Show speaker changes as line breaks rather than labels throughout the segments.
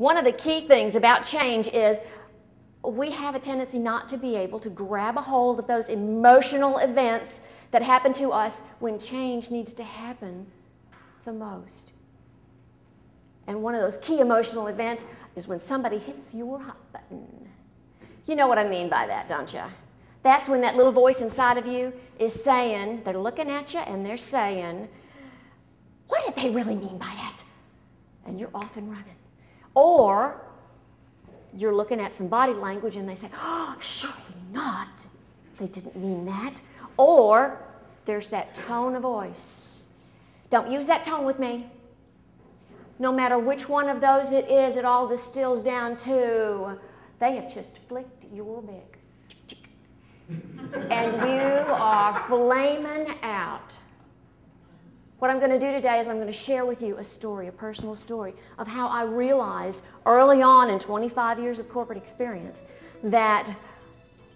One of the key things about change is we have a tendency not to be able to grab a hold of those emotional events that happen to us when change needs to happen the most. And one of those key emotional events is when somebody hits your hot button. You know what I mean by that, don't you? That's when that little voice inside of you is saying, they're looking at you and they're saying, what did they really mean by that? And you're off and running. Or you're looking at some body language and they say, oh, surely not. They didn't mean that. Or there's that tone of voice. Don't use that tone with me. No matter which one of those it is, it all distills down to, they have just flicked your big. And you are flaming out. What I'm going to do today is I'm going to share with you a story, a personal story, of how I realized early on in 25 years of corporate experience that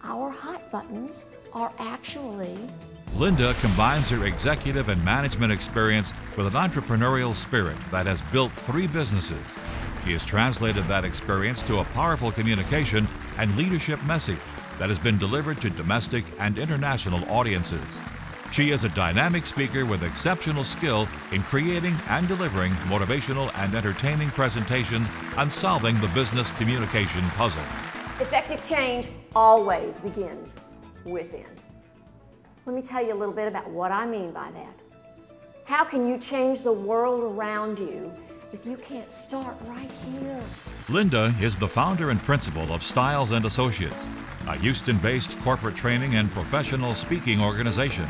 our hot buttons are actually...
Linda combines her executive and management experience with an entrepreneurial spirit that has built 3 businesses. She has translated that experience to a powerful communication and leadership message that has been delivered to domestic and international audiences. She is a dynamic speaker with exceptional skill in creating and delivering motivational and entertaining presentations and solving the business communication puzzle.
Effective change always begins within. Let me tell you a little bit about what I mean by that. How can you change the world around you if you can't start right here?
Linda is the founder and principal of Stiles and Associates, a Houston-based corporate training and professional speaking organization.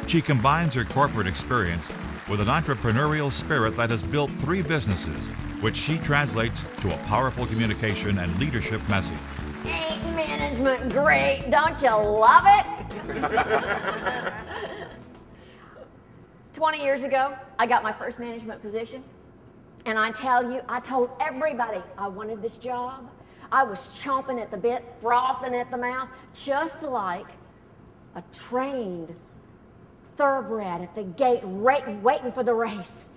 She combines her corporate experience with an entrepreneurial spirit that has built 3 businesses, which she translates to a powerful communication and leadership message.
Ain't management great? Don't you love it? 20 years ago, I got my first management position. And I tell you, I told everybody I wanted this job. I was chomping at the bit, frothing at the mouth, just like a trained thoroughbred at the gate, waiting for the race.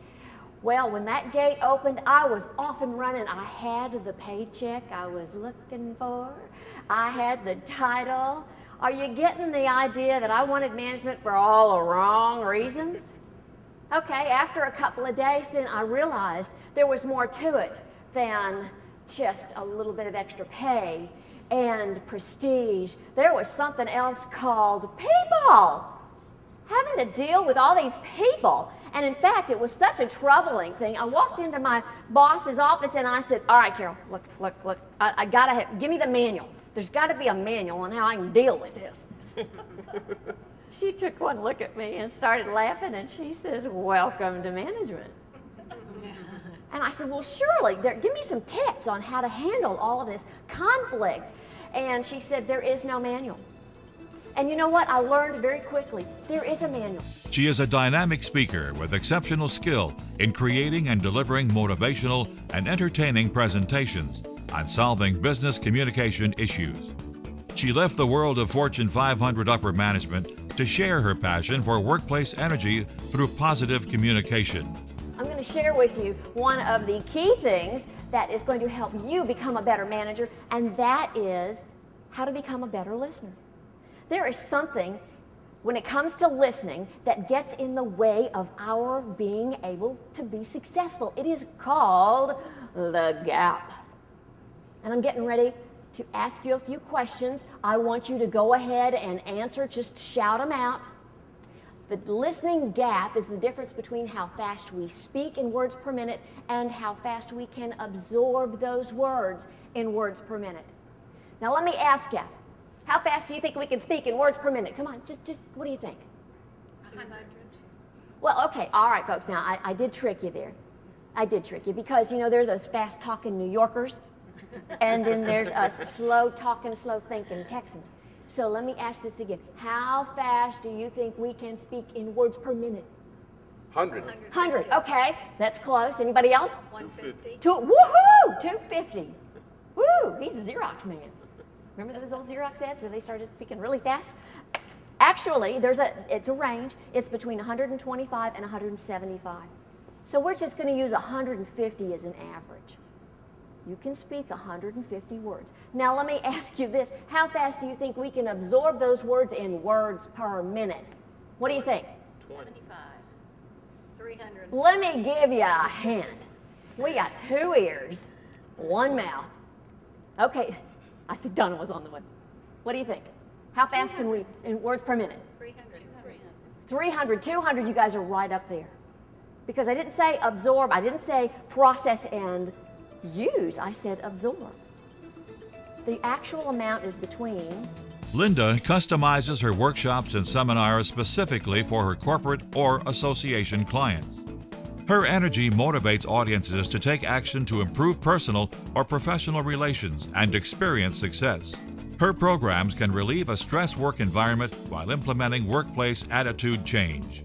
Well, when that gate opened, I was off and running. I had the paycheck I was looking for. I had the title. Are you getting the idea that I wanted management for all the wrong reasons? Okay, after a couple of days, then I realized there was more to it than just a little bit of extra pay and prestige. There was something else called people. Having to deal with all these people. And in fact, it was such a troubling thing. I walked into my boss's office and I said, all right, Carol, look, I gotta have, give me the manual. There's gotta be a manual on how I can deal with this. She took one look at me and started laughing and she says, welcome to management. And I said, well, surely, give me some tips on how to handle all of this conflict. And she said, there is no manual. And you know what? I learned very quickly, there is a manual.
She is a dynamic speaker with exceptional skill in creating and delivering motivational and entertaining presentations on solving business communication issues. She left the world of Fortune 500 upper management to share her passion for workplace energy through positive communication.
I'm going to share with you one of the key things that is going to help you become a better manager, and that is how to become a better listener. There is something, when it comes to listening, that gets in the way of our being able to be successful. It is called the gap. And I'm getting ready to ask you a few questions. I want you to go ahead and answer, just shout them out. The listening gap is the difference between how fast we speak in words per minute and how fast we can absorb those words in words per minute. Now let me ask you, how fast do you think we can speak in words per minute? Come on, just what do you think?
100.
Well, okay, all right, folks. Now, I did trick you there. I did trick you because, you know, there are those fast-talking New Yorkers, and then there's us slow-talking, slow-thinking Texans. So let me ask this again. How fast do you think we can speak in words per minute?
100.
100, okay. That's close. Anybody else?
150.
Woohoo! 250. Woo! He's a Xerox man. Remember those old Xerox ads where they started speaking really fast? Actually, it's a range. It's between 125 and 175. So we're just going to use 150 as an average. You can speak 150 words. Now let me ask you this. How fast do you think we can absorb those words in words per minute? What do you think?
75. 300.
Let me give you a hint. We got 2 ears, 1 mouth. Okay, I think Donna was on the one. What do you think? How fast can we, in words per minute?
300.
300, 200, you guys are right up there. Because I didn't say absorb, I didn't say process and use, I said absorb. The actual amount is between.
Linda customizes her workshops and seminars specifically for her corporate or association clients. Her energy motivates audiences to take action to improve personal or professional relations and experience success. Her programs can relieve a stress work environment while implementing workplace attitude change.